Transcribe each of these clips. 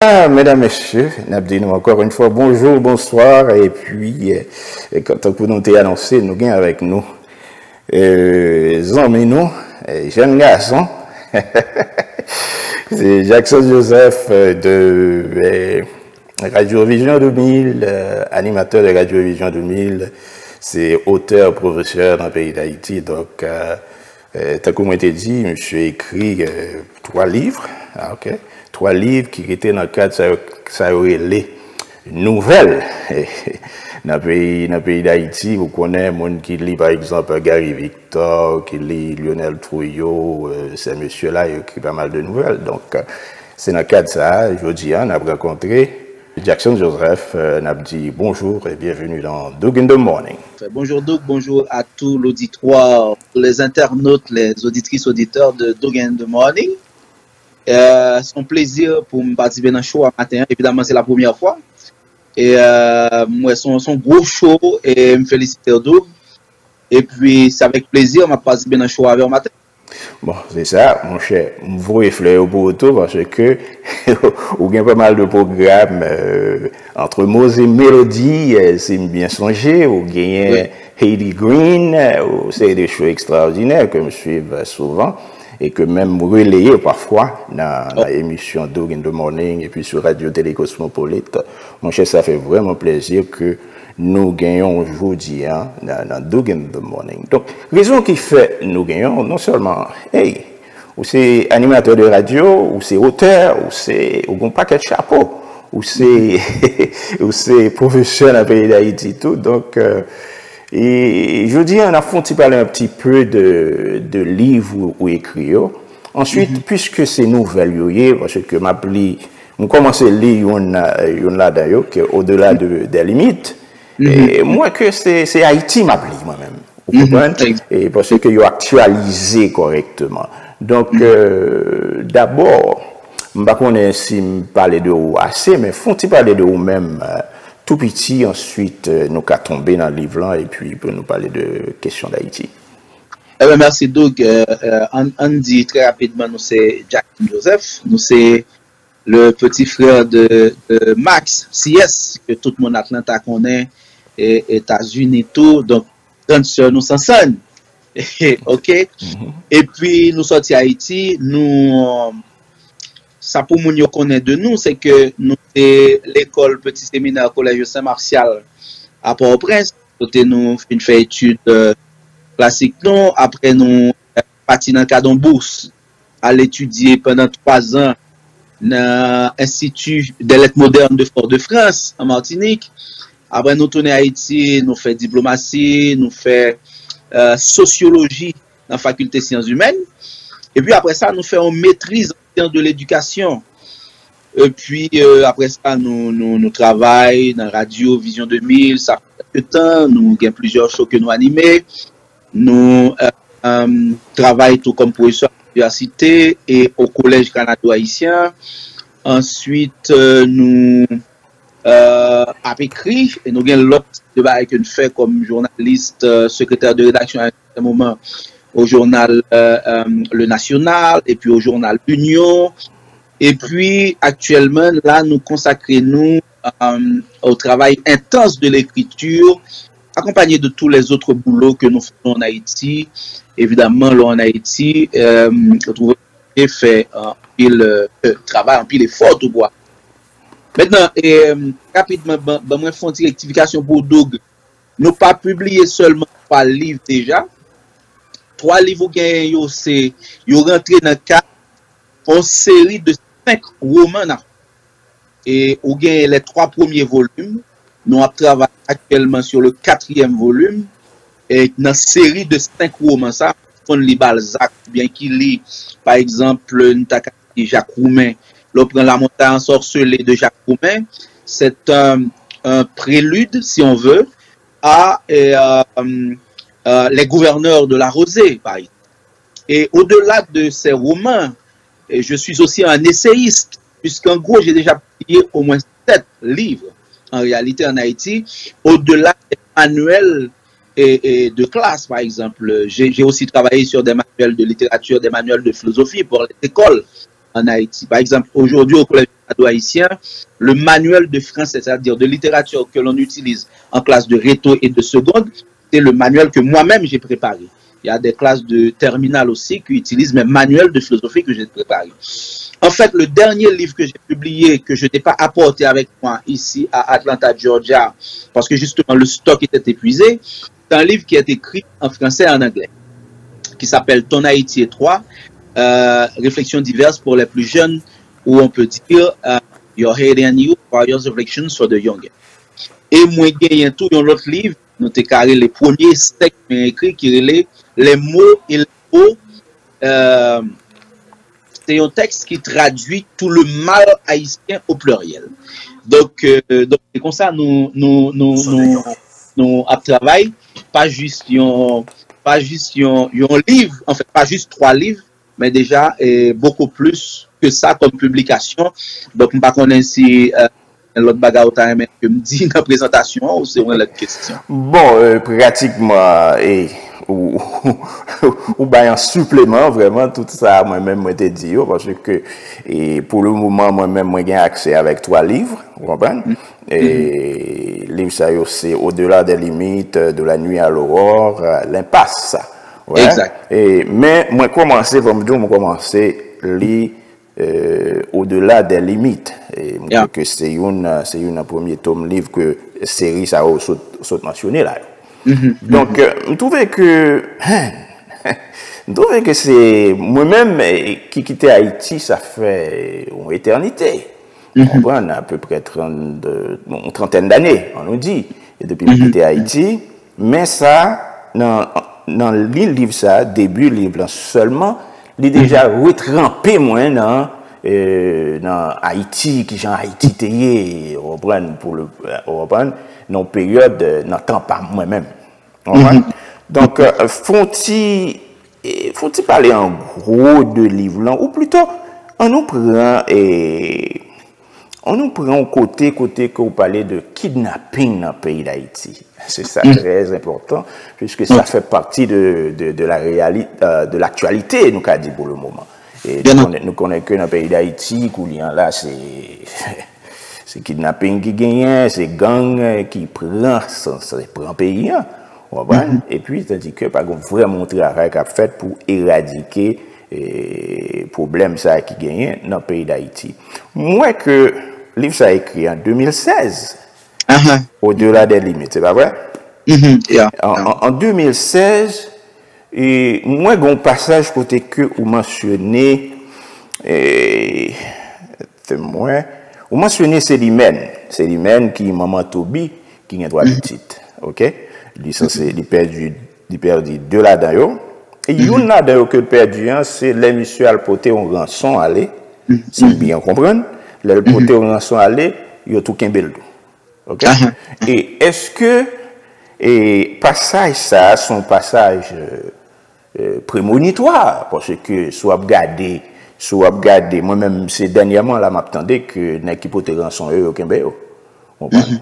Mesdames, Messieurs, nous encore une fois bonjour, bonsoir, et puis, quand on nous t'a annoncé, nous gagnons avec nous, hommes et nous, jeunes garçons, c'est Jackson Joseph de Radio Vision 2000, animateur de Radio Vision 2000, c'est auteur, professeur dans le pays d'Haïti, donc, comme on t'a dit, monsieur écrit 3 livres, ok. 3 livres qui étaient dans le cadre de ça les nouvelles dans le pays d'Haïti. Vous connaissez gens qui lit par exemple Gary Victor, qui lit Lionel Trouillot, ces messieurs-là ils écrit pas mal de nouvelles. Donc c'est dans le cadre de ça, je dis, on a rencontré Jackson Joseph, on a dit bonjour et bienvenue dans Doug in the Morning. Bonjour Doug, bonjour à tout l'auditoire, les internautes, les auditrices, auditeurs de Doug in the Morning. C'est un plaisir pour me participer dans le show à matin. Évidemment, c'est la première fois. Et moi, c'est un gros show et me félicite Doug. Et puis, c'est avec plaisir que je participe dans le show avec matin. Bon, c'est ça, mon cher. Vous réfléchissez pour auto parce que vous avez pas mal de programmes entre mots et mélodies. C'est bien songé. Vous gagnez Heidi Green. C'est des shows extraordinaires que je suis souvent. Et que même relayer parfois dans l'émission Doug in the Morning et puis sur Radio Télé Cosmopolite. Mon cher, ça fait vraiment plaisir que nous gagnons aujourd'hui dans Doug in the Morning. Donc, raison qui fait nous gagnons, non seulement, hey, ou c'est animateur de radio, ou c'est auteur, ou c'est un paquet de chapeau, ou c'est professeur dans le pays d'Haïti, tout. Donc, et je dis, on a fondé parler un petit peu de livres ou écrits. Ensuite, puisque c'est nouvelle, parce que on commence à lire une là d'ailleurs, qui est au-delà des limites. Et moi, que c'est Haïti, moi-même. Vous comprenez? Et parce que vous actualisé correctement. Donc, d'abord, je ne sais pas si je parler de vous assez, mais faut-il parler de vous-même tout petit, ensuite nous qu'à tomber dans le livre et puis pour nous parler de questions d'Haïti. Eh bien, merci Doug. On dit très rapidement, nous c'est Jackson Joseph, nous c'est le petit frère de Max CS, que tout le monde Atlanta connaît, et États-Unis tout, donc grande sœur nous s'en sonne. Ok? Et puis nous sortis à Haïti, nous ça pour nous connaître de nous, c'est que nous c'est l'école petit séminaire collège Saint-Martial à Port-au-Prince. Côté nous fait études classiques non, après nous parti dans le cadre d'une bourse à l'étudier pendant 3 ans dans l'Institut des lettres modernes de Fort-de-France en Martinique. Après nous tourner à Haïti, nous fait diplomatie, nous fait sociologie dans la faculté de sciences humaines. Et puis après ça, nous faisons maîtrise de l'éducation. Et puis après ça, nous travaillons dans Radio Vision 2000, ça fait quelques temps, nous avons plusieurs shows que nous animons. Nous travaillons tout comme professeur à l'université et au collège canado-haïtien. Ensuite, nous avons écrit et nous avons l'autre débat que nous faisons comme journaliste, secrétaire de rédaction à un certain moment au journal Le National et puis au journal Union. Et puis actuellement, là, nous consacrons au travail intense de l'écriture, accompagné de tous les autres boulots que nous faisons en Haïti. Évidemment, là en Haïti, nous fait un pile travail, un pile effort de bois. Maintenant, rapidement, moi, font une rectification pour Doug. Nous pas publié seulement par livre déjà. 3 livres gagnés, c'est rentré dans le cadre d'une série de 5 romans. Et vous gagnez les 3 premiers volumes. Nous travaillons actuellement sur le 4e volume. Et dans une série de 5 romans, ça, on lit Balzac, bien qu'il lit, par exemple, Jacques Roumain. L'on prend La montagne ensorcelée de Jacques Roumain. C'est un prélude, si on veut, à Les gouverneurs de la Rosée, par exemple. Et au-delà de ces romans, je suis aussi un essayiste, puisqu'en gros, j'ai déjà publié au moins 7 livres, en réalité, en Haïti, au-delà des manuels et de classe, par exemple. J'ai aussi travaillé sur des manuels de littérature, des manuels de philosophie pour les écoles. en Haïti. Par exemple, aujourd'hui, au Collège haïtien, le manuel de français, c'est-à-dire de littérature que l'on utilise en classe de réto et de seconde, c'est le manuel que moi-même j'ai préparé. Il y a des classes de terminale aussi qui utilisent mes manuels de philosophie que j'ai préparés. En fait, le dernier livre que j'ai publié, que je n'ai pas apporté avec moi ici à Atlanta, Georgia, parce que justement le stock était épuisé, c'est un livre qui est écrit en français et en anglais, qui s'appelle Ton Haïti étroit, réflexions diverses pour les plus jeunes, où on peut dire Your Head and You, Various Reflections for the Young. Et moi, j'ai tout dans l'autre livre, nous avons carré les premiers textes écrits qui relaient les mots et les mots. C'est un texte qui traduit tout le mal haïtien au pluriel. Donc c'est comme ça nous travaillons, pas juste un livre, en fait pas juste 3 livres, mais déjà beaucoup plus que ça comme publication. Donc, je ne sais pas si l'autre bagarre que me dit dans la présentation ou c'est une autre question. Bon, pratiquement, ou bien un supplément, vraiment, tout ça, moi-même, moi, t'ai dit, parce que, pour le moment, moi-même, moi, j'ai accès avec 3 livres, vous comprenez? Et livre, ça, c'est Au-delà des limites, De la nuit à l'aurore, L'impasse. Ouais? Exact. Mais, moi, commencer, lire, Au-delà des limites. Et yeah. Que c'est un premier tome livre que série ça a mentionné là. Donc je trouvais que c'est moi-même qui quittais Haïti, ça fait une éternité. On a à peu près une trentaine d'années, on nous dit, et depuis que quitté Haïti, mais ça dans le livre ça, début livre seulement, il est déjà retrempé moins dans Haïti, qui j'en Haïti tayé, pour le dans période dans temps pas moi-même. Donc faut-il parler en gros de livre là, ou plutôt on nous prend au côté que vous parlez de kidnapping dans le pays d'Haïti. C'est ça très important, puisque ça fait partie de la réalité, de l'actualité, nous qu'a dit pour le moment. Et nous connaissons que dans le pays d'Haïti, là, c'est kidnapping qui gagne, c'est gang qui prend pays. Et puis, tandis que pas vraiment travail qu'a fait pour éradiquer les problèmes ça qui gagne dans le pays d'Haïti. Moi, que le livre ça a écrit en 2016, Au-delà des limites, c'est pas vrai? En 2016, et moi, j'ai un passage côté que vous mentionnez, vous mentionnez Célimène qui maman Tobi qui a droit de titre, ok? Il perdu 2 là-dedans. Et une là-dedans que perdu, c'est les messieurs alpoté en rançon aller, si bien comprendre, les alpoté en rançon aller, il y a tout qu'un bel dos, ok? Et est-ce que passage ça, son passage prémonitoire, parce que soit regardé, moi-même, c'est dernièrement, là, m'attendais que l'équipe de rançon au Québec.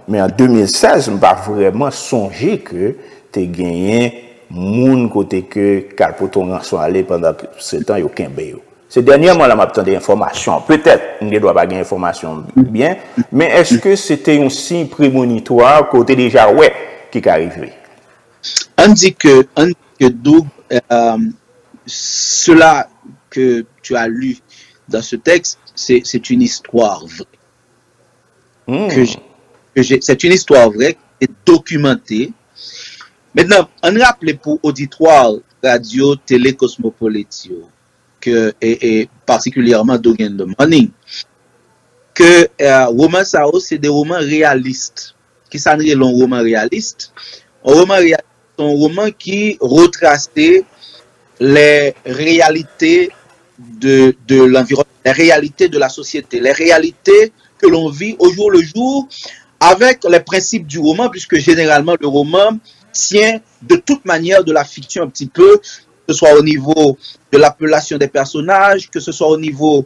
Mais en 2016, je n'ai pas vraiment songé que tu as gagné moun côté que Calpoton rançon aller pendant ce temps au Québec. C'est dernièrement, là, m'attendais information. Peut-être, on ne doit pas gagner information bien, mais est-ce que c'était un signe prémonitoire côté déjà, ouais, qui est arrivé? On dit que Doug, cela que tu as lu dans ce texte, c'est une histoire vraie. C'est une histoire vraie qui est documentée. Maintenant, on rappelle pour auditoire radio, télé, cosmopolitio, et particulièrement Doug in the Morning, que roman sao, c'est des romans réalistes. Qui s'en est un roman réaliste? Un roman réaliste, c'est un roman qui retraçait les réalités de l'environnement, les réalités de la société, les réalités que l'on vit au jour le jour avec les principes du roman, puisque généralement le roman tient de toute manière de la fiction un petit peu, que ce soit au niveau de l'appellation des personnages, que ce soit au niveau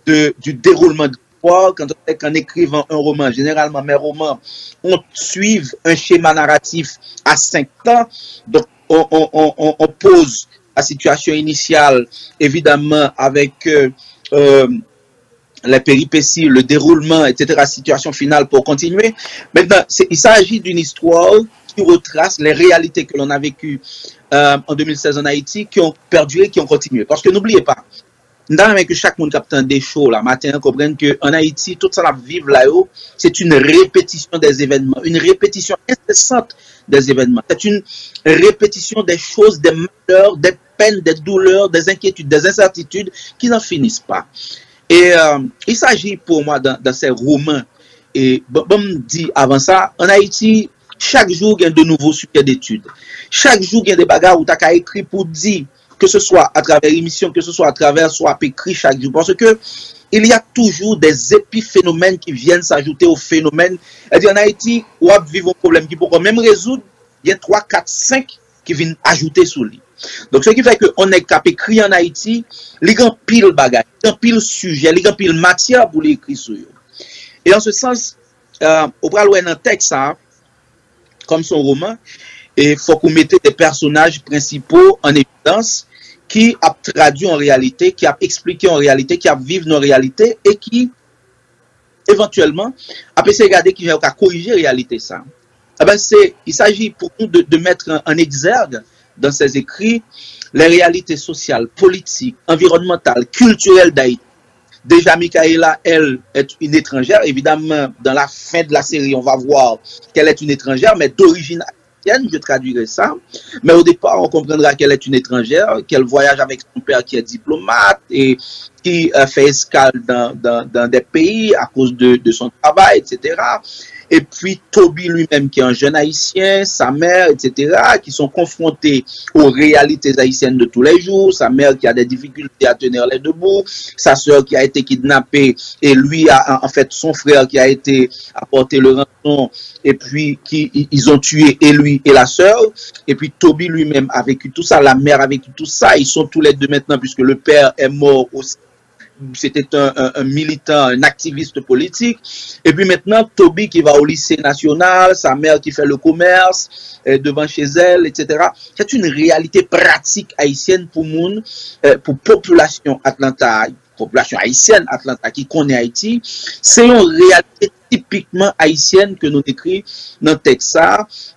du déroulement de l'histoire. Quand écrivant un roman, généralement mes romans, on suit un schéma narratif à 5 temps, donc on pose la situation initiale, évidemment, avec les péripéties, le déroulement, etc., situation finale pour continuer. Maintenant, il s'agit d'une histoire qui retrace les réalités que l'on a vécues en 2016 en Haïti, qui ont perduré, qui ont continué. Parce que n'oubliez pas, dans que chaque monde capte des shows là matin comprenne que en Haïti tout ça la vivre là-haut, c'est une répétition des événements, une répétition incessante des événements. C'est une répétition des choses, des malheurs, des peines, des douleurs, des inquiétudes, des incertitudes qui n'en finissent pas. Et il s'agit pour moi dans ces romans, et bon me dit avant ça, en Haïti, chaque jour il y a de nouveaux sujets d'études. Chaque jour il y a des bagarres où tu as écrit pour dire, que ce soit à travers l'émission, que ce soit à travers soit écrit chaque jour. Parce que il y a toujours des épiphénomènes qui viennent s'ajouter aux phénomènes. En Haïti, on vit un problème qui peut quand même résoudre, il y a 3, 4, 5 qui viennent ajouter sous lui. Donc, ce qui fait qu'on est capable d'écrire en Haïti, il y a pile bagage, il y a pile sujet, il y a pile matière pour l'écrire sur eux. Et en ce sens, au bras loin un texte, comme son roman, il faut qu'on mette des personnages principaux en évidence qui a traduit en réalité, qui a expliqué en réalité, qui a vécu nos réalités et qui, éventuellement, a pu se regarder qui vient corriger la réalité. Ça. Eh ben, il s'agit pour nous de mettre en exergue dans ces écrits les réalités sociales, politiques, environnementales, culturelles d'Haïti. Déjà, Michaela, elle, est une étrangère. Évidemment, dans la fin de la série, on va voir qu'elle est une étrangère, mais d'origine je traduirai ça, mais au départ, on comprendra qu'elle est une étrangère, qu'elle voyage avec son père qui est diplomate et qui fait escale dans des pays à cause de son travail, etc. Et puis Toby lui-même qui est un jeune haïtien, sa mère, etc., qui sont confrontés aux réalités haïtiennes de tous les jours, sa mère qui a des difficultés à tenir les debout, sa sœur qui a été kidnappée et lui, en fait, son frère qui a été apporté le rançon et puis ils ont tué et lui et la sœur, et puis Toby lui-même a vécu tout ça, la mère a vécu tout ça, ils sont tous les deux maintenant puisque le père est mort aussi. C'était un militant, un activiste politique. Et puis maintenant, Toby qui va au lycée national, sa mère qui fait le commerce devant chez elle, etc. C'est une réalité pratique haïtienne pour monde, pour population Atlanta, population haïtienne Atlanta qui connaît Haïti. C'est une réalité typiquement haïtienne que nous écrit dans le texte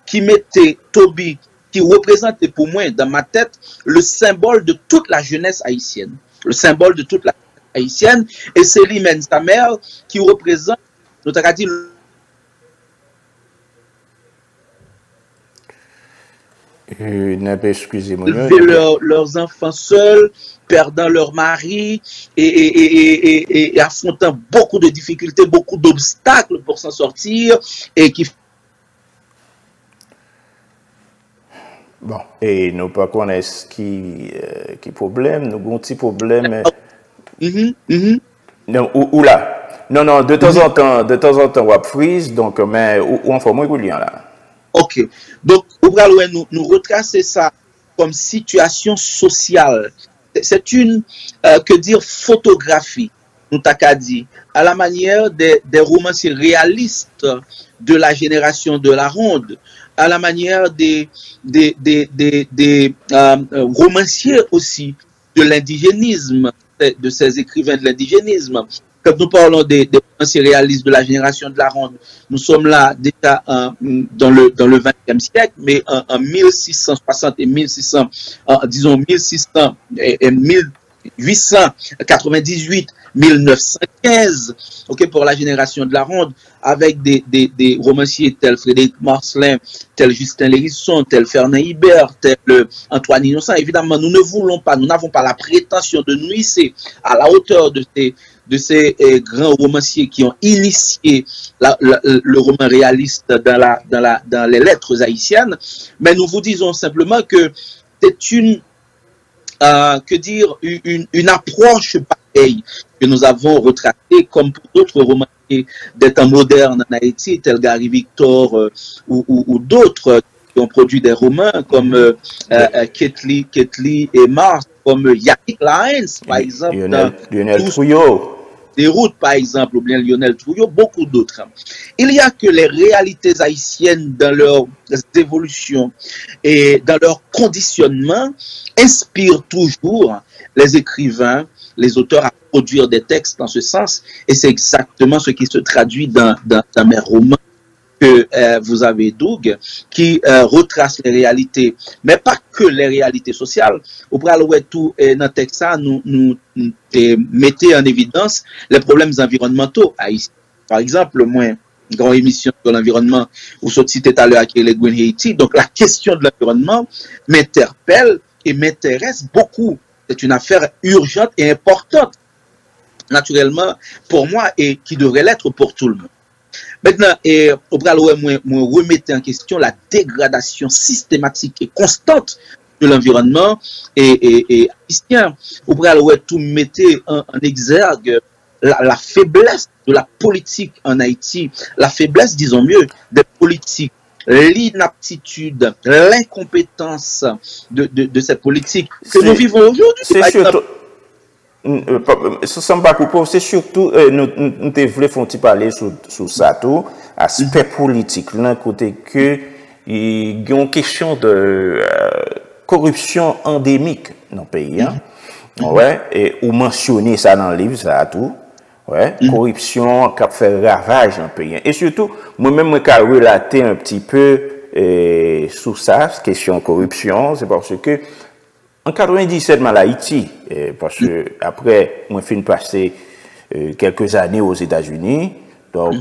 qui mettait Toby, qui représentait pour moi dans ma tête le symbole de toute la jeunesse haïtienne. Le symbole de toute la haïtienne, et c'est lui-même, sa mère, qui représente, notre dit, excusez-moi. Leurs enfants seuls, perdant leur mari et affrontant beaucoup de difficultés, beaucoup d'obstacles pour s'en sortir, et qui bon, et nous pas connaissons qui problème, nous avons un petit problème. Non, ou là. Non, de temps en temps, on freeze, donc, mais, ou on fait moins William là. Ok. Donc, nous retracer ça comme situation sociale. C'est une, que dire, photographie, nous t'as dit, à la manière des romanciers réalistes de la génération de la Ronde, à la manière des romanciers aussi de l'indigénisme, de ces écrivains de l'indigénisme. Quand nous parlons des romanciers réalistes de la génération de la Ronde, nous sommes là déjà dans le XXe siècle, mais en 1660 et 1600, disons 1600 et 1898, 1915, ok, pour la génération de la Ronde, avec des romanciers tels Frédéric Marcelin, tel Justin Lérisson, tel Fernand Hibert, tel Antoine Innocent. Évidemment, nous n'avons pas la prétention de nous hisser à la hauteur de ces grands romanciers qui ont initié le roman réaliste dans les lettres haïtiennes, mais nous vous disons simplement que c'est une approche pareille que nous avons retracée comme pour d'autres romanciers des temps modernes en Haïti, tels Gary Victor ou d'autres qui ont produit des romans comme Ketli et Mars, comme Yannick Laens, par exemple. Lionel Trouillot. Des routes, par exemple, ou bien Lionel Trouillot, beaucoup d'autres. Il y a que les réalités haïtiennes dans leurs évolutions et dans leur conditionnement inspirent toujours les écrivains les auteurs à produire des textes dans ce sens, et c'est exactement ce qui se traduit dans mes romans que vous avez, Doug, qui retrace les réalités, mais pas que les réalités sociales. Au préalable, tout dans le texte, nous mettez en évidence les problèmes environnementaux haïtiens. Par exemple, moi, une grande émission sur l'environnement, où vous citez tout à l'heure avec les Green Haiti, donc la question de l'environnement m'interpelle et m'intéresse beaucoup. C'est une affaire urgente et importante, naturellement, pour moi, et qui devrait l'être pour tout le monde. Maintenant, au préalable, moi remettez en question la dégradation systématique et constante de l'environnement et haïtien. Au préalable, tout mettez en exergue la faiblesse de la politique en Haïti, la faiblesse, disons mieux, des politiques, l'inaptitude, l'incompétence de ces politiques que nous vivons aujourd'hui. C'est surtout, c'est surtout, nous devons parler sur ça tout, aspect politique, là, côté que il y a une question de corruption endémique dans le pays, hein. Ouais, et ou mentionner ça dans le livre, ça a tout. Ouais, corruption qui fait ravage dans le pays. Et surtout, moi-même, je vais relater un petit peu sur ça, question corruption, c'est parce que en 97, mal Haïti, parce que après, moi, j'ai passé quelques années aux États-Unis, donc,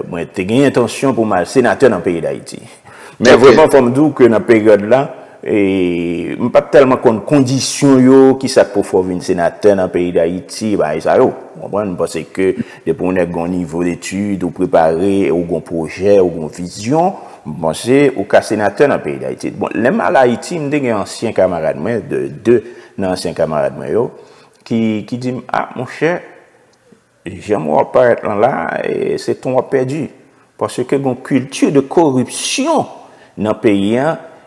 moi, j'ai gagné intention pour mal sénateur dans le pays d'Haïti. Mais vraiment, faut me dire que dans cette période-là, et pas tellement de conditions qui ça pour faire un sénateur dans le pays d'Haïti, bah ça yo, on pense que depuis on a un niveau d'études ou préparé ou un projet ou une vision, on pense au cas sénateur dans le pays d'Haïti. Bon, les mal Haïti, me des anciens camarades moi de deux anciens camarades moi yo qui dit ah mon cher, j'aimerais pas être là et c'est ton perdu parce que une culture de corruption dans le pays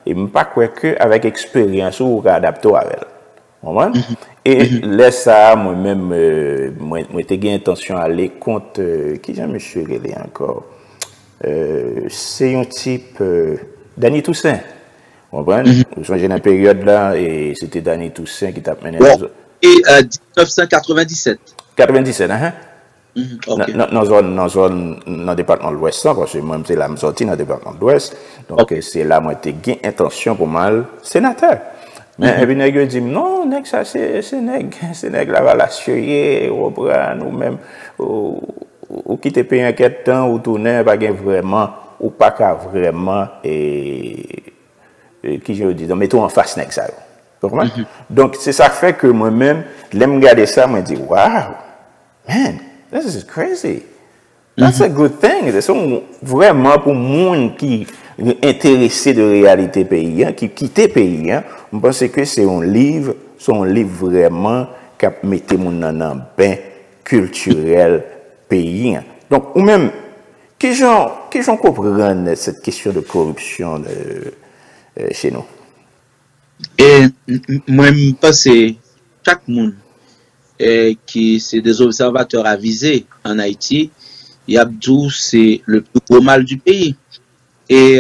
et je ne pas croire qu'avec expérience, on va adapter avec elle. Et laisse ça, moi-même, moi, j'ai intention d'aller contre, qui j'ai monsieur Relé encore? C'est un type, Danny Toussaint. Vous comprenez? Vous changez dans la période là, et c'était Danny Toussaint qui t'a mené. Et 1997. 97, hein? Dans le département de l'Ouest, parce que moi, c'est là, je sorti dans le département de l'Ouest. Donc, c'est là, moi, j'ai intention pour mal sénateur. Mais, et puis, nèg dit, non, nèg, ça, c'est nèg, la va la chouiller, ou prendre, ou même, ou quitter payer un quel temps, ou tourner, pas vraiment, ou pas qu'à vraiment, et qui je dis, donc, mettons en face nèg, ça. Donc, c'est ça qui fait que moi-même, l'aime regarder ça, moi, je dis, wow, man. This is crazy. That's a good thing. C'est vraiment pour monde qui est intéressé de réalité pays, qui quitte le pays. Je pense que c'est un livre vraiment qui met mon dans un bain culturel pays. Donc, ou même, qui gens comprennent cette question de corruption chez nous? Et moi, je pense que chaque monde qui c'est des observateurs avisés en Haïti, Yabdou c'est le plus gros mal du pays. Et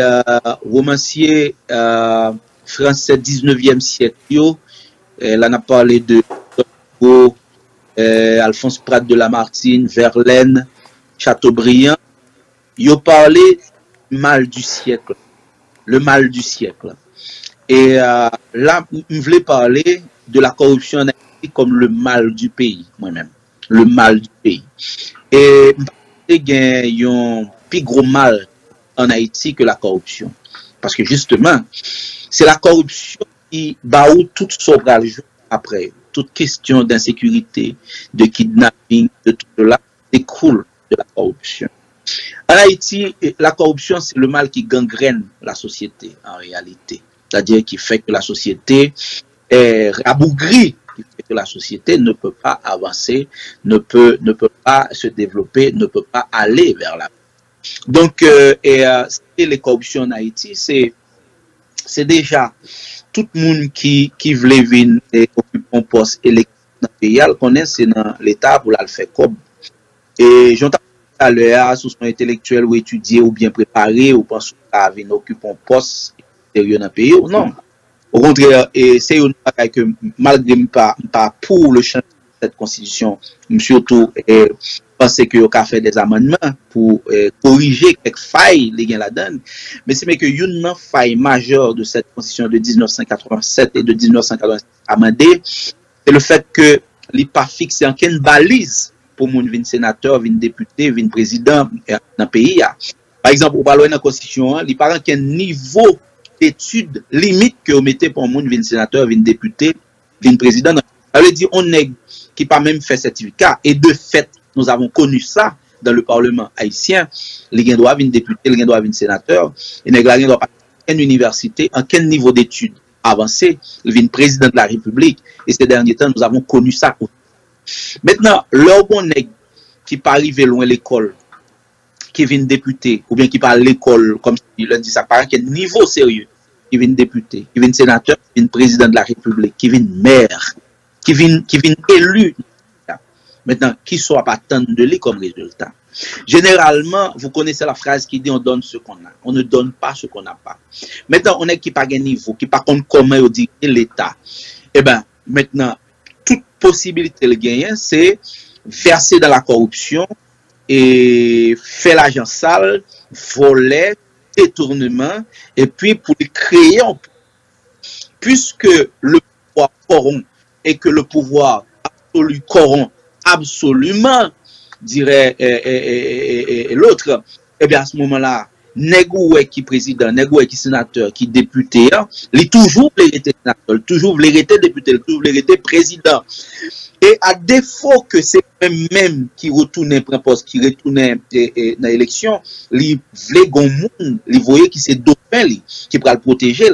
romancier français 19e siècle, elle en a parlé de Alphonse Prat de Lamartine, Verlaine, Chateaubriand, ils ont parlé du mal du siècle, le mal du siècle. Et là, je voulais parler de la corruption en Haïti comme le mal du pays, moi-même. Le mal du pays. Et il y a un plus gros mal en Haïti que la corruption. Parce que justement, c'est la corruption qui bat toute sauvage après. Toute question d'insécurité, de kidnapping, de tout cela découle de la corruption. En Haïti, la corruption, c'est le mal qui gangrène la société, en réalité. C'est-à-dire qui fait que la société est rabougrie, qui fait que la société ne peut pas avancer, ne peut pas se développer, ne peut pas aller vers la. Donc, les corruptions en Haïti, c'est déjà tout le monde qui veut venir et occuper un poste électif dans le pays, elle connaît, c'est dans l'État pour le faire comme. Et j'entends à l'heure, sous son intellectuel ou étudié ou bien préparé, ou pense à venir occuper un poste sérieux dans le pays, ou non. Au contraire, c'est une chose que malgré pas pour le champ cette constitution, surtout penser que a fait des amendements pour corriger quelques failles les gains la donne, mais c'est que une faille majeure de cette constitution de 1987 et de 1987 amendée, c'est le fait que il pas fixé en quelle balise pour moun vin sénateur, vin député, vin président dans le pays. Par exemple, au parler de la constitution, il pas en quel niveau d'études limite que vous mettez pour moun vin sénateur, vin député, vin président. Ça veut dire on est qui pas même fait certificat et de fait nous avons connu ça dans le Parlement haïtien. Les gens doivent venir député, les gens doivent venir sénateur, et les gens doivent pas en université, en quel niveau d'études avancé, ils viennent président de la République. Et ces derniers temps, nous avons connu ça. Maintenant, leur bon nègre qui pas arrivé loin l'école, qui vient député, ou bien qui parle l'école, comme il a dit ça, par quel niveau sérieux, qui vient député, qui vient sénateur, qui vient président de la République, qui vient maire, qui vient élu. Maintenant, qui soit pas tant de lui comme résultat. Généralement, vous connaissez la phrase qui dit on donne ce qu'on a. On ne donne pas ce qu'on n'a pas. Maintenant, on est qui pas gain niveau, qui pas compte comment on dit l'État. Eh bien, maintenant, toute possibilité de gagner, c'est verser dans la corruption et faire l'argent sale, voler, détournement, et puis pour créer, puisque le pouvoir corrompt et que le pouvoir absolu corrompt absolument, dirait l'autre, eh bien à ce moment-là, négoué qui président, négoué qui sénateur, qui député, il toujours voulait être sénateur, toujours voulait être député, toujours voulait être président. Et à défaut que c'est même qui retourne prend poste, qui retourne dans l'élection, il voulait gon monde, il voyait qui c'est dauphin qui pourra le protéger.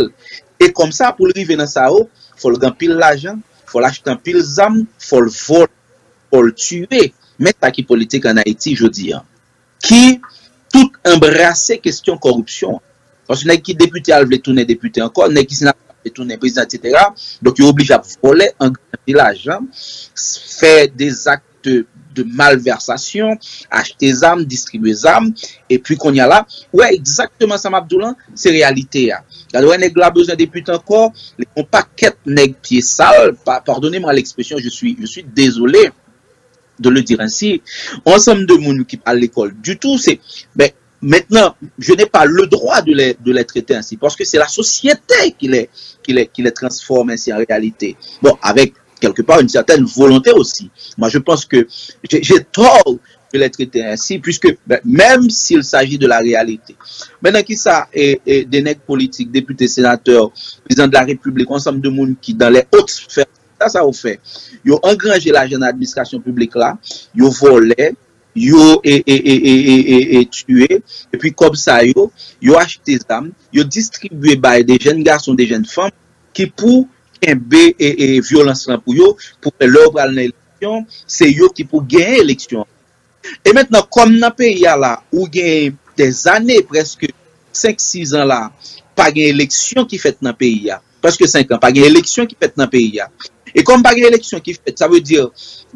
Et comme ça, pour arriver dans ça, il faut le gagner pile l'argent, il faut l'acheter un pile d'armes, il faut le voler, pour le tuer, mais ça qui politique en Haïti, je dis, qui tout embrasser question corruption. Parce que qui député a voulu tourner député encore, qui sénateur a tourner président, etc. Donc il est obligé à voler un grand village, faire des actes de malversation, acheter des armes, distribuer des armes, et puis qu'on y a là, ouais, exactement ça, Mabdoulan, c'est réalité. Quand on a besoin de députés encore, on paquet nèg pied sale, pardonnez-moi l'expression, je suis désolé de le dire ainsi, ensemble de monde qui parle à l'école du tout, c'est ben, maintenant, je n'ai pas le droit de les traiter ainsi, parce que c'est la société qui les transforme ainsi en réalité. Bon, avec quelque part une certaine volonté aussi. Moi, je pense que j'ai tort de les traiter ainsi, puisque ben, même s'il s'agit de la réalité. Maintenant, qui ça est des nègres politiques, députés, sénateurs, président de la République, ensemble de monde qui dans les hautes sphères, ça vous fait. Yo engrangé l'argent de l'administration publique là, yo volé, yo tué, et puis comme ça yo acheté des armes, yo distribué by des jeunes garçons, des jeunes femmes qui pour kembe et violence pour yo, pour leur pral dans l'élection, c'est yo qui pour gagner l'élection. Et maintenant comme dans pays là où gagne des années presque 5-6 ans là, pas gagne élection qui fait dans pays là. Presque 5 ans, pas gagne élection qui fait dans pays là. Et comme pas élection qui fait, ça veut dire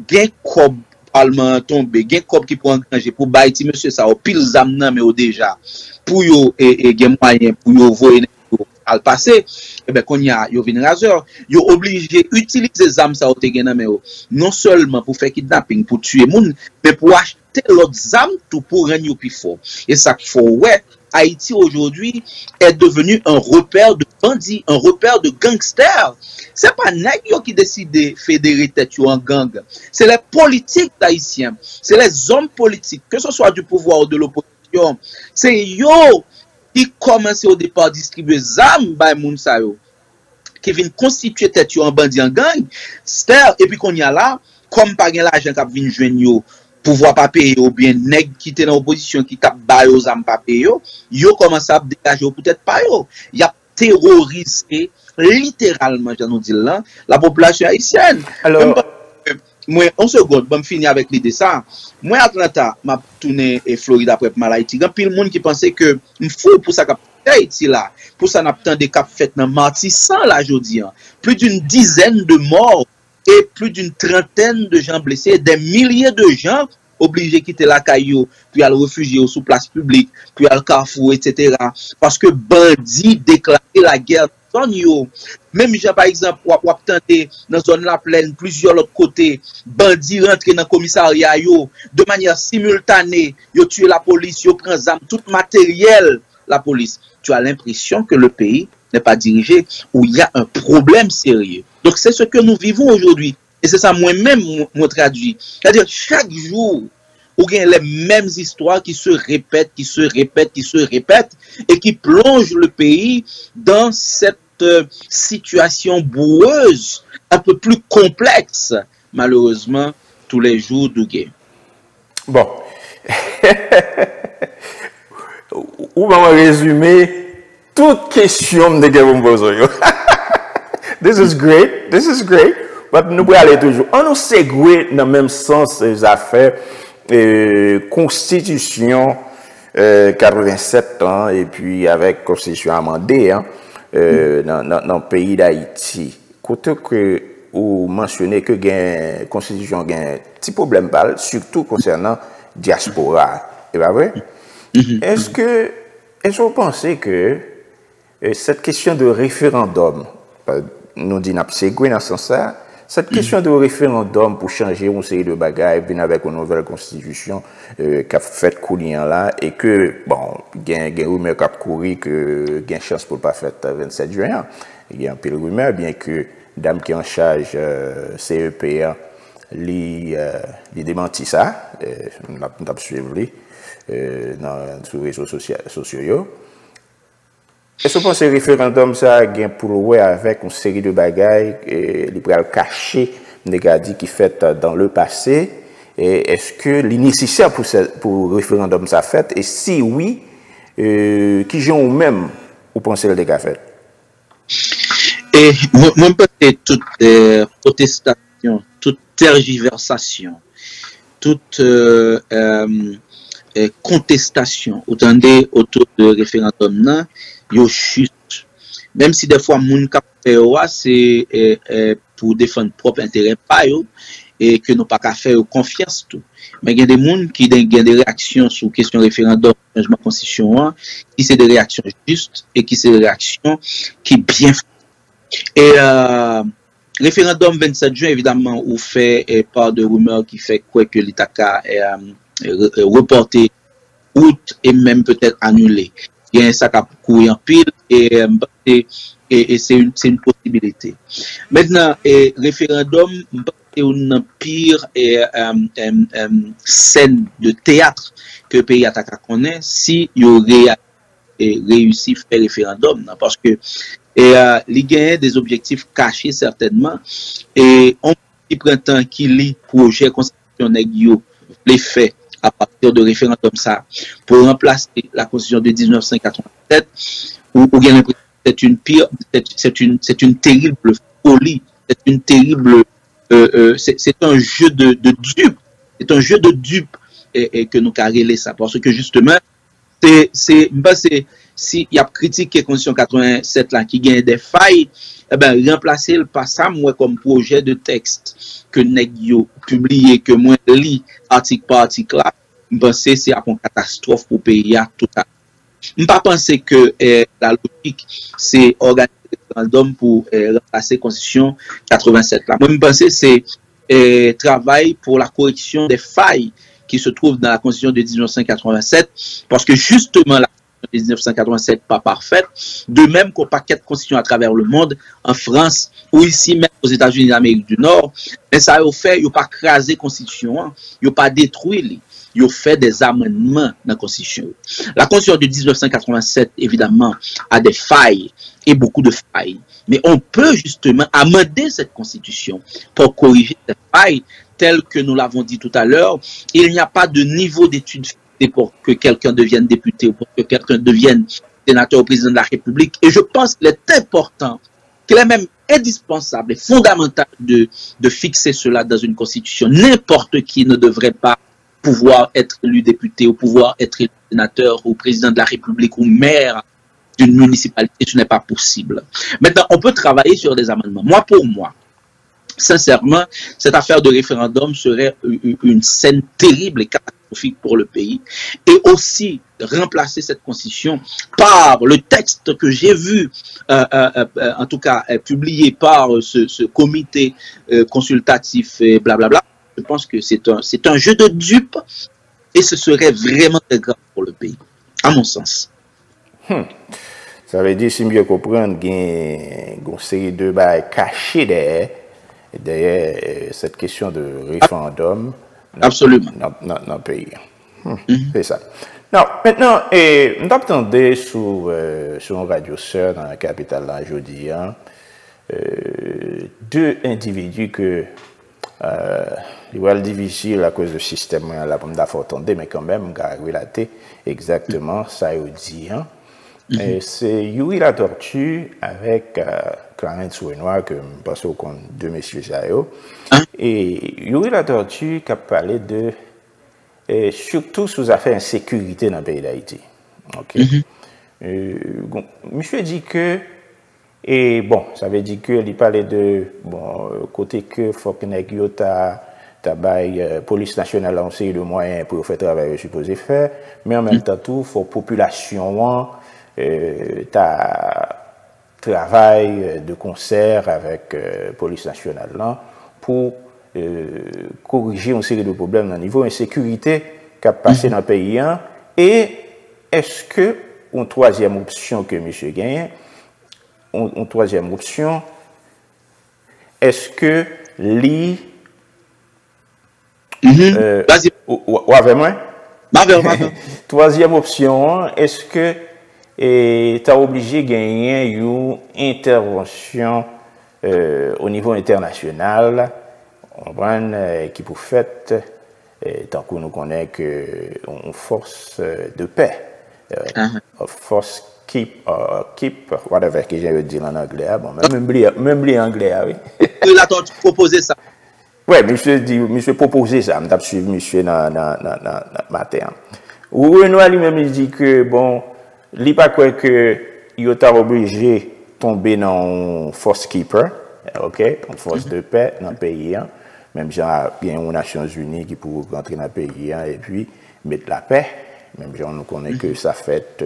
gain cob parlement tomber, gain cob qui pour engranger pour baïti monsieur ça au pile zam nan mais au déjà pour yo et gain moyen pour yo voyer al passé et ben qu'on y a yo vinn raseur, yo obligé utiliser zam ça au te gain nan mais non seulement pour faire kidnapping, pour tuer moun, mais pour acheter l'autre zam tout pour rendre plus fort. Et ça qu'il faut ouais, Haïti aujourd'hui est devenu un repère de bandits, un repère de gangsters. C'est pas nèg yo qui décide de fédérer tête en gang. C'est les politiques haïtiens, c'est les hommes politiques, que ce soit du pouvoir ou de l'opposition. C'est yo qui commencent au départ à distribuer zam by moun sa yo, qui viennent constituer tête en bandit en gang. Et puis qu'on y a là, comme pas gen l'argent qui vient joindre yo, pouvoir pas payer ou bien nèg qui était dans opposition qui cap ba yo zam pas payer yo commence à dégager peut-être pas yo, y a terrorisé littéralement j'en nous dit là la population haïtienne. Alors moi en seconde bon finir avec l'idée ça, moi Atlanta m'a tourné et Floride après mal Haïti grand pile monde qui pensait que fou pour ça cap Haïti là pour ça n'a pas des cap fait dans Martissant là jodi plus d'une dizaine de morts et plus d'une trentaine de gens blessés, des milliers de gens obligés de quitter la caillou, puis à le réfugier sous place publique, puis à le carrefour, etc. Parce que bandits déclaraient la guerre zone yo. Même par exemple, ou tenter dans zone la plaine, plusieurs autres côtés, bandits rentrent dans le commissariat yo, de manière simultanée, yo tuent la police, yo prennent armes, tout matériel la police. Tu as l'impression que le pays n'est pas dirigé, où il y a un problème sérieux. Donc c'est ce que nous vivons aujourd'hui. Et c'est ça moi-même moi traduit. C'est-à-dire chaque jour, où il y a les mêmes histoires qui se répètent, qui se répètent, qui se répètent, et qui plongent le pays dans cette situation boueuse, un peu plus complexe, malheureusement, tous les jours d'Ougué. Bon. Ou va résumer toute question de que vous me posez. This is great. This is great. But nous pouvons aller toujours. On nous ségue dans le même sens les affaires constitution 87 ans et puis avec constitution amendée dans le pays d'Haïti. Côté que vous mentionnez que la constitution a un petit problème, surtout concernant diaspora. C'est pas vrai? Est-ce que vous pensez que cette question de référendum, nous disons que dans ce sens-là, cette question de référendum pour changer une série de bagages, venir avec une nouvelle constitution qui a fait couler là, et que, bon, il y a une rumeur qui a couru que il y a une chance pour ne pas faire le 27 juin. Il y a un peu de rumeur, bien que dame qui est en charge CEPA, lui démentit ça, nous avons suivi sur les réseaux sociaux. Est-ce que vous pensez que le référendum ça a pour ouais avec une série de bagages qui pourraient cacher des gadis qui fait dans le passé? Et est-ce que l'initiative pour le référendum ça fait? Et si oui, qui j'ai ou même vous pensez le dégât fait? Et moi peut-être toute protestation, toute tergiversation, toute contestation autour de référendum là, yo juste. Même si des fois moun k'ap fè c'est pour défendre propre intérêt pa yo et que nous pas qu'à faire confiance tout. Mais il y a des moun qui ont des réactions sur question référendum changement constitution qui c'est des réactions justes et qui c'est des réactions qui bien faites. Et référendum 27 juin évidemment ou fait part de rumeurs qui fait quoi que l'État a reporté août et même peut-être annulé. Il y a un sac à courir en pile et c'est une possibilité. Maintenant, référendum, c'est une pire scène de théâtre que le pays a connaît si il y aurait réussi à faire référendum. Parce que il y a des objectifs cachés certainement. Et on prend temps qu'il lit projet constitutionnel les faits à partir de référendum ça pour remplacer la constitution de 1987 où il y a l'impression que c'est une terrible folie, c'est une terrible c'est un jeu de dupes, c'est un jeu de dupes et que nous carrelons ça parce que justement c'est si il y a critiqué la constitution 87 là qui gagne des failles, eh ben remplacer le pas ça moi comme projet de texte que nèg yo publié que moi lis article par article là, penser c'est une catastrophe pour pays à tout à. Je ne penser que la logique c'est organiser le référendum pour remplacer la constitution 87 là. Moi je penser c'est travail pour la correction des failles qui se trouvent dans la constitution de 1987 parce que justement la de 1987 pas parfaite, de même qu'au paquet de constitutions à travers le monde, en France ou ici même aux États-Unis d'Amérique du Nord, mais ça a fait, ils pas crasé la constitution, ils pas détruit, ils fait des amendements dans la constitution. La constitution de 1987 évidemment a des failles et beaucoup de failles, mais on peut justement amender cette constitution pour corriger ces failles telles que nous l'avons dit tout à l'heure. Il n'y a pas de niveau d'études pour que quelqu'un devienne député ou pour que quelqu'un devienne sénateur ou président de la République. Et je pense qu'il est important, qu'il est même indispensable et fondamental de fixer cela dans une constitution. N'importe qui ne devrait pas pouvoir être élu député ou pouvoir être élu sénateur ou président de la République ou maire d'une municipalité. Ce n'est pas possible. Maintenant, on peut travailler sur des amendements. Moi, pour moi, sincèrement, cette affaire de référendum serait une scène terrible et catastrophique pour le pays. Et aussi remplacer cette constitution par le texte que j'ai vu, en tout cas publié par ce comité consultatif et blablabla. Je pense que c'est un jeu de dupes et ce serait vraiment très grave pour le pays, à mon sens. Ça veut dire, si je comprends, qu'il y a une série de bails cachés derrière cette question de référendum. Absolument. Dans le pays. C'est ça. Non, maintenant, nous attendons sur une radio sœur dans la capitale là, jeudi, deux individus que il va être difficile à cause du système là pour m'entendre, mais quand même, je vais relater exactement ça il dit. C'est Yuri la Tortue avec Clarence Renoir, que je pense au compte de messieurs Zayo. Et Yuri la Tortue qui a parlé de surtout sous affaires insécurité dans le pays d'Haïti. Ok. Monsieur dit que, et bon, ça veut dire qu'il parlait de, bon, côté que faut que la police nationale a une série de moyens pour faire travail que supposé faire, mais en même temps, tout, faut population, travail de concert avec police nationale là, pour corriger une série de problèmes au niveau insécurité qui a passé dans le pays. Et est-ce que une troisième option que M. gagne, une troisième option, est-ce que lui ou avec moi? Troisième option, est-ce que tu as obligé de gagner une intervention au niveau international, qui pour fait, tant que nous connaissons une force de paix, force keep, whatever que j'ai dit en anglais, bon, même les anglais, oui. Il a proposé ça. Oui, monsieur proposé ça, je suivi monsieur dans matin. Ou Renoir lui-même il dit que bon, il n'est pas quoi que il est obligé de tomber dans une force keeper, ok, une force de paix dans le pays, même genre bien aux Nations Unies qui pourraient rentrer dans le pays et puis mettre la paix, même genre nous connaissons que ça fait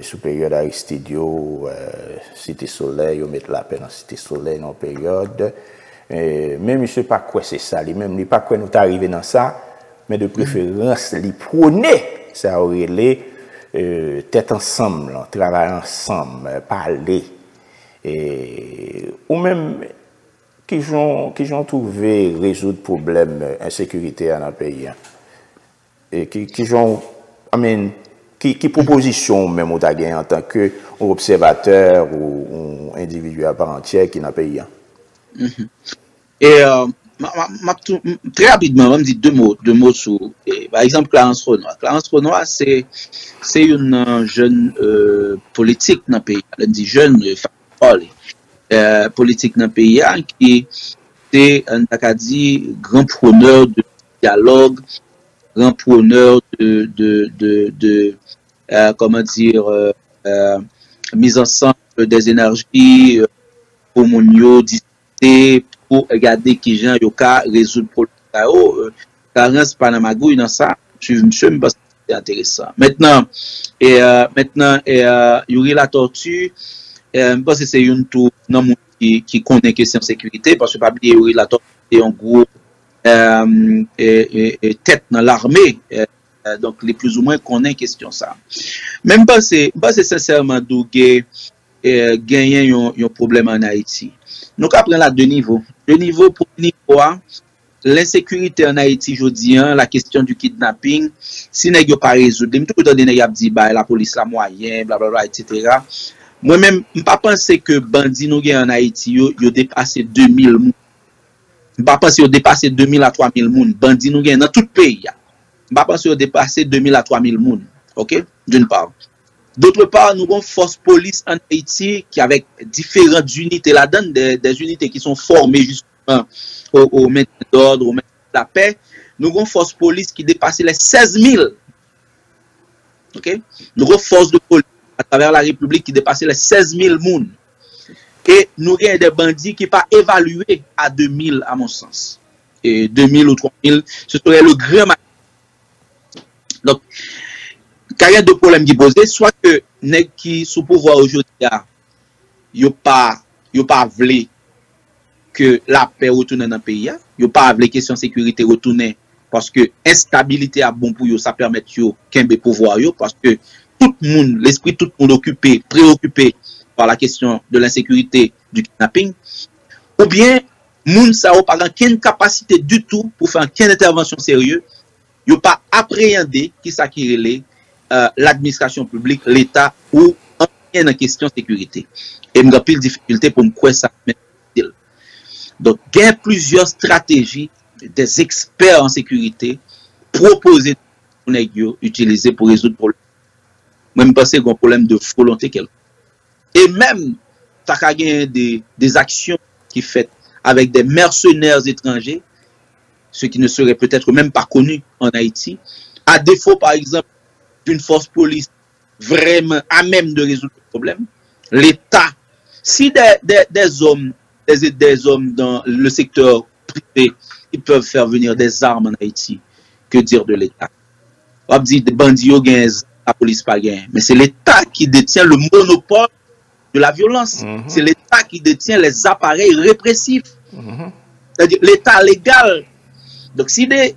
sous période Aristidio, Cité Soleil, mettre la paix dans Cité Soleil dans période. Même je ne sais pas quoi c'est ça, même ne pas quoi nous est arrivé dans ça, mais de préférence, les prôner, ça aurait les tête ensemble, travailler ensemble, parler, ou même qui ont trouvé résoudre problème insécurité dans le pays, et qui ont, qui proposition même au gagné en tant que observateur ou individu à part entière qui est dans le pays. Et très rapidement, on me dit deux mots sur, par exemple, Clarence Renoir. Clarence Renoir, c'est une jeune politique dans le pays. On dit jeune, politique dans le pays qui est, on a dit, grand preneur de dialogue, grand preneur de comment dire, mise ensemble des énergies pour mon discuter, pour regarder qui gens yoka résoudre le problème. Clarence Panamagouille dans ça, je me pense que c'est intéressant. Maintenant, Yuri la Tortue, je pense que c'est une tout non qui connaît question sécurité, parce que pas oublier Yuri la Tortue est en gros tête dans l'armée. Donc, les plus ou moins connaissent question ça. Même pas c'est sincèrement d'où gagner un problème en Haïti. Nous apprenons là deux niveaux. Le niveau pour niveau A, l'insécurité en Haïti, je dis, la question du kidnapping, si nous n'avons pas résolu, tout le temps, nous avons dit, la police la moyen, blablabla, etc. Moi-même, je ne pense pas que bandits nous en Haïti, ils ont dépassé 2000 moun. Je ne pense pas qu'ils ont dépassé 2000 à 3000 moun. Bandits nous dans tout le pays. Je ne pense pas qu'ils ont dépassé 2000 à 3000 moun. OK? D'une part. D'autre part, nous avons une force police en Haïti qui avec différentes unités là-dedans, des unités qui sont formées justement au maintien d'ordre, au maintien de la paix. Nous avons une force police qui dépasse les 16 000. Okay? Nous avons une force de police à travers la République qui dépasse les 16 000 moun. Et nous avons des bandits qui pas évalués à 2000 à mon sens. Et 2000 ou 3000, ce serait le grand maximum. Donc, il y a deux problèmes qui posent. Soit que les qui sous pouvoir aujourd'hui, ils pas voulu que la paix retourne dans le pays. Ils pas voulu que la question de sécurité retourne parce que instabilité est bon pour eux, ça permet de qu'un pouvoir parce que tout le monde, l'esprit tout le monde occupé, préoccupé par la question de l'insécurité du kidnapping, ou bien moun ça n'a pas aucune capacité du tout pour faire une intervention sérieuse, ils n'ont pas appréhendé qui ça qui relève l'administration publique, l'État ou en question de sécurité. Et il y a plus de difficultés pour me croire ça. Donc, il y a plusieurs stratégies des experts en sécurité proposées pour utiliser pour résoudre le problème. Moi, je pense qu'il y a un problème de volonté. Et même, il y a des actions qui sont faites avec des mercenaires étrangers, ceux qui ne seraient peut-être même pas connus en Haïti, à défaut, par exemple, d'une force police vraiment à même de résoudre le problème. L'État, si des hommes dans le secteur privé, ils peuvent faire venir des armes en Haïti, que dire de l'État? On dit des bandits, la police pas gagne, mais c'est l'État qui détient le monopole de la violence. C'est l'État qui détient les appareils répressifs. C'est-à-dire l'État légal. Donc si des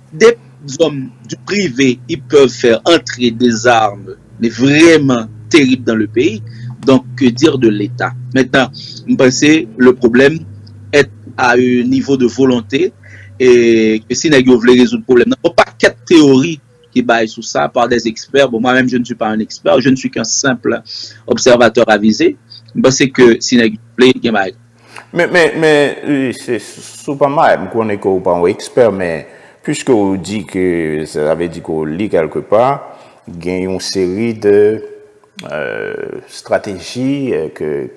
hommes du privé, ils peuvent faire entrer des armes mais vraiment terribles dans le pays, donc que dire de l'État? Maintenant, je pense que le problème est à un niveau de volonté et que si nous voulons résoudre le problème, il n'y a pas quatre théories qui baillent sur ça par des experts. Bon, moi-même, je ne suis pas un expert, je ne suis qu'un simple observateur avisé. Je pense que si nous voulons, mais c'est pas mal, je ne connais pas un expert, mais puisque vous dites que ça avait dit qu'on lit quelque part, il y a une série de stratégies que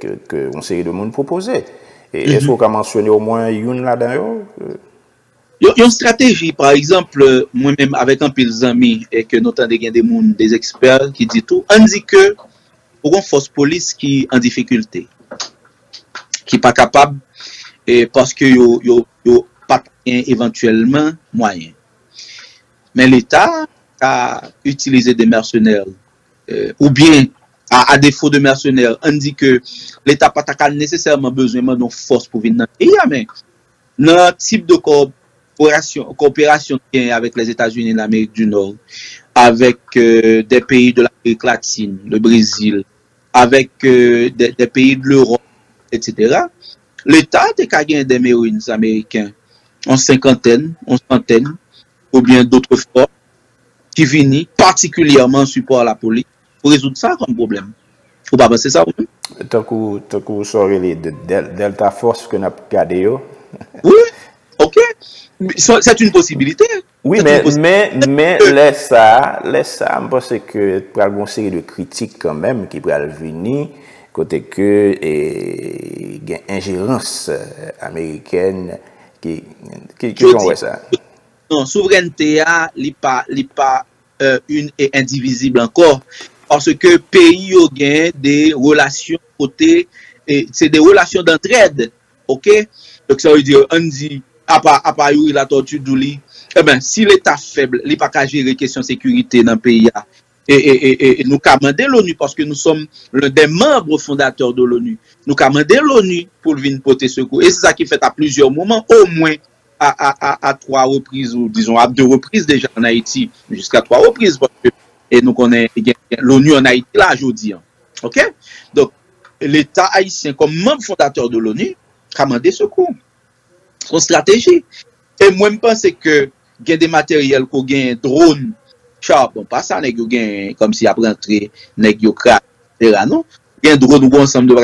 une série de monde proposait. Est-ce qu'on peut mentionner au moins une là-dedans? Il y a une stratégie, par exemple, moi-même avec un peu d'amis et que nous avons des experts qui disent tout, on dit que pour une force police qui est en difficulté, qui n'est pas capable, parce que yo pas éventuellement moyen. Mais l'État a utilisé des mercenaires, ou bien à défaut de mercenaires, on dit que l'État n'a pas nécessairement besoin de force pour venir dans le pays, mais dans type de coopération avec les États-Unis et l'Amérique du Nord, avec des pays de l'Amérique latine, le Brésil, avec des pays de l'Europe, etc., l'État a gagné des Marines américains en cinquantaine, en centaine, ou bien d'autres forces qui viennent particulièrement en support à la police pour résoudre ça comme problème. Faut pas penser ça, oui? Tant que vous saurez les Delta Force que nous avons gardé. Oui, ok. C'est une possibilité. Oui, mais laisse ça, je pense que il y a une série de critiques quand même qui peuvent venir côté que il y a une ingérence américaine qui fait ça. Non, souveraineté n'est pas une et indivisible encore parce que pays a des relations côté c'est des relations d'entraide, ok? Donc ça veut dire on dit à part la tortue d'Ouli, eh ben si l'État faible, il pas qu'à gérer question sécurité dans le pays et nous commander l'ONU parce que nous sommes l'un des membres fondateurs de l'ONU. Nous commander l'ONU pour venir porter secours et c'est ça qui fait à plusieurs moments, au moins à 3 reprises ou disons à 2 reprises déjà en Haïti, jusqu'à 3 reprises parce que et nous connaissons l'ONU en Haïti là aujourd'hui. OK? Donc l'État haïtien comme membre fondateur de l'ONU commander secours. Son stratégie. Et moi, je pense que il y a des matériels qu'on gagne drone, bon pas ça nèg yo gagne comme si après entrer nèg yo crack etc. Non, il y a un drone ou ensemble de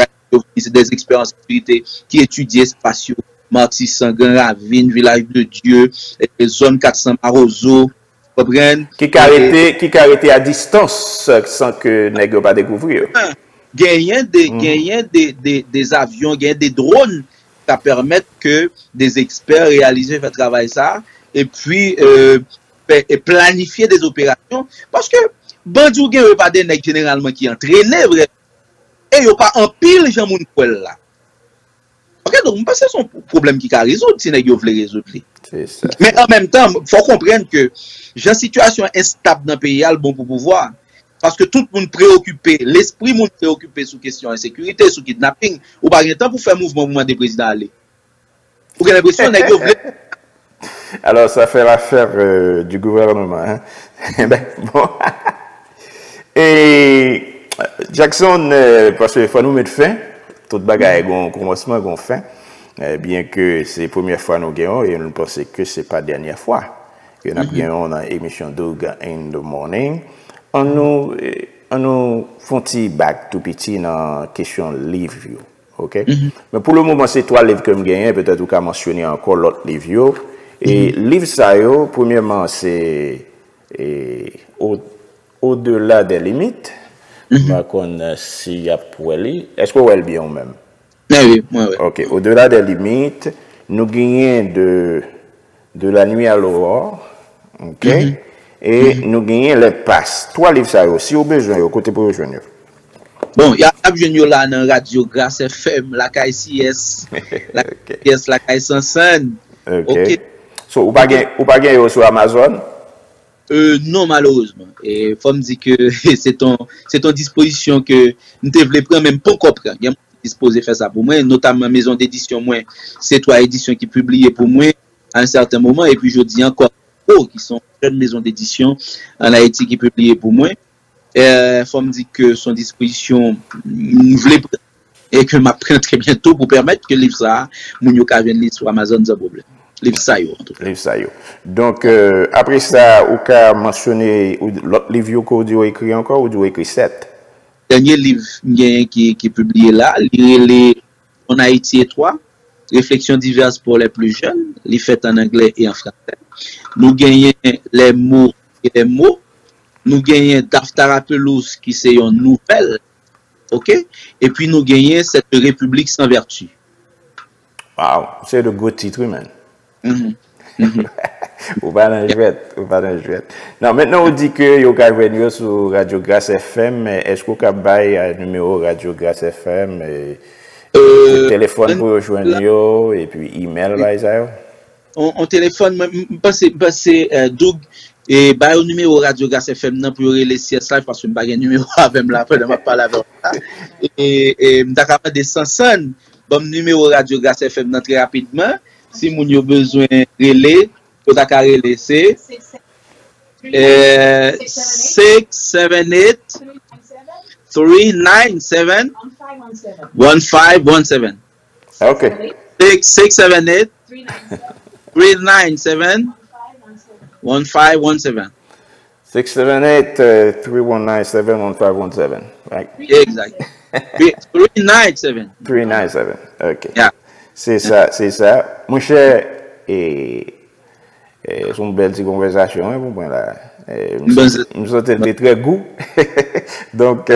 des expériences sécurité qui étudient spatiaux, Marty Sangan, Ravine, Village de Dieu, les zones 400 Marozo, comprendre qui arrêté à distance sans que nèg yo pas découvrir. Gagner des avions, gagner des drones qui permettent que des experts réalisent le travail ça et puis planifier des opérations parce que bandou gen pas des nèg généralement qui entraînent vrai et yo pas en pile Jean moun là Ok, donc, je pense que c'est son problème qui a résoudre si vous voulez résoudre. C'est ça. Mais en même temps, il faut comprendre que j'ai une situation instable dans le pays, bon pour pouvoir. Parce que tout le monde préoccupé, l'esprit monde préoccupé sur question insécurité, sur kidnapping, ou pas de temps pour faire mouvement pour demander président aller. Vous avez l'impression que Alors, ça fait l'affaire du gouvernement. Hein? Ben, bon. Et Jackson, parce qu'il faut nous mettre fin, tout le bagage a un commencement, a fin, bien que c'est la première fois que nous gagnons, et nous pensons que ce n'est pas la dernière fois que nous gagnons dans l'émission Doug in the Morning. On nous font petit back tout petit dans la question livre. Ok? Mais pour le moment, c'est trois livres que nous gagnons, peut-être qu'on va mentionner encore l'autre livre. Et livre ça, premièrement, c'est au-delà des limites. Si est-ce que vous avez bien même? Oui. Ok, au-delà des limites, nous gagnons de la nuit à l'aurore. Ok? Et nous gagnons les passes. Trois livres ça, si vous avez besoin, côté pour rejoindre. Bon, il y a besoin là dans Radio Grâce FM, la KCS, la KCS, la KCS Sansan. Ok. So, ou pas gagner sur Amazon? Non, malheureusement. Et faut me dire que c'est ton disposition que nous devons prendre même pas comprendre. Il y a disposé faire ça pour moi, notamment maison d'édition moi, c'est toi édition qui publié pour moi à un certain moment et puis je dis encore qui sont jeunes maisons d'édition en Haïti qui publié pour moi. Faut me dire que son disposition voulait et que m'a prendre très bientôt pour permettre que le livre ça mon yo ka vienne lire sur Amazon sans problème. Livre ça yo en tout cas. Livre ça yo. Donc après ça ou ka mentionner l'autre livre que vous écrit encore ou vous écrit 7. Dernier livre qui est publié là, lire en Haïti et toi, réflexions diverses pour les plus jeunes, les faites en anglais et en français. Nous gagnons les mots et les mots. Nous gagnons Daftara Pelouse qui c'est une nouvelle. OK? Et puis nous gagnons cette République sans vertu. Wow, c'est de gros titres, man. Ou pas dans le jouet. Non, maintenant on dit que vous pouvez venir sur Radio Grâce FM, mais est-ce que vous pouvez un numéro Radio Grâce FM téléphone pour rejoindre et puis email là, ça? On téléphone, passer Doug et bah au numéro Radio Grâce FM non pour les CS live parce que je pas un numéro avec là après m'a parler avec et m'ta capable de Sansan bon numéro Radio Grâce FM non très rapidement si moun yo besoin relais pour ta relais c'est 678 397 1517. OK. 678 397 1517. 678-3197-1517. Right? Exact. 397. 397. OK. Yeah. C'est ça. Mon cher, c'est une belle petite conversation. Hein, pour moi, là. Nous sommes très goût. Donc,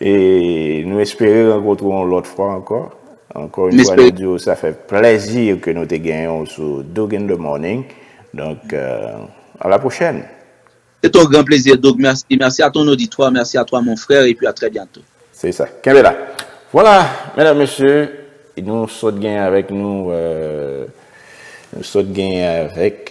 et nous espérons rencontrer l'autre fois encore. Encore une fois, nous ça fait plaisir que nous te gagnons sur Doug in the Morning. Donc, à la prochaine. C'est un grand plaisir, Doug. Merci. Merci à ton auditoire. Merci à toi, mon frère. Et puis à très bientôt. C'est ça. Kembela. Voilà, mesdames, messieurs, nous sommes gagnés avec nous. Nous sommes gagnés avec